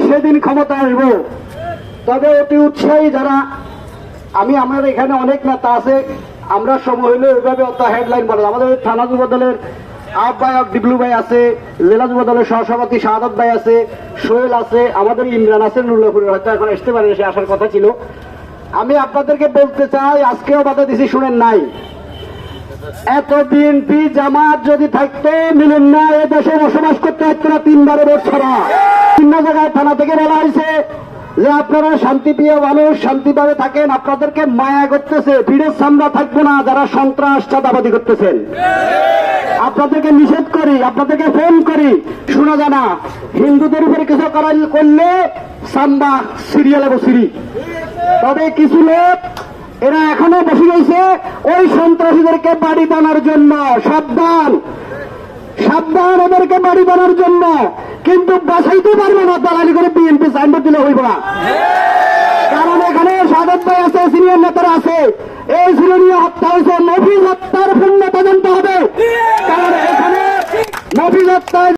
সেদিন ক্ষমতা আসবো। তবে অতি উৎসাহী যারা, আমার এখানে অনেক নেতা আছে, আমরা সময় হইলে ওইভাবে অত হেডলাইন বলে। আমাদের থানা যুব দলের আহ্বায়ক ডিবলু ভাই আছে, জেলা যুব দলের সহসভাপতি শাহাদত ভাই আছে, সোহেল আছে, আমাদের ইমরান আছে নুরুল্লাহপুরের, হয়তো এখন আসতে পারে, সে আসার কথা ছিল। আমি আপনাদেরকে বলতে চাই, আজকেও বাধা দিছি, শুনেন নাই, এত বিএনপি জামাত যদি থাকতো মিলেন না এ দেশে বসবাস করতে হতো না 3 বারে ভোট ছাড়া। বিভিন্ন জায়গায় থানা থেকে বলা হয়েছে যে আপনারা শান্তিপ্রিয় মানুষ, শান্তিভাবে থাকেন, আপনাদেরকে মায়া করতেছে, ভিড়ের সামনা থাকবো না যারা সন্ত্রাস চাঁদাবাদী করতেছেন। আপনাদেরকে নিষেধ করি, আপনাদেরকে ফোন করি, শোনা যায় না, হিন্দুদের উপরে কিছু করলে সাম্বা সিরিয়ালে বসিরি। তবে কিছু লোক এরা এখনো বসে রয়েছে ওই সন্ত্রাসীদেরকে বাড়ি বানার জন্য। সাবধান, সাবধান, ওদেরকে বাড়ি বানার জন্য। কিন্তু বাঁচাইতে পারবে না, দালালি করে বিএনপি সাইনবোর্ড দিলে হইব না। কারণ এখানে শাহাদত ভাই আছে, সিনিয়র নেতারা আছে। এই সিনিয়র হত্যা হয়েছে, নফিজ হত্যার পূর্ণ তদন্ত হবে। কারণ এখানে নফিজ হত্যায়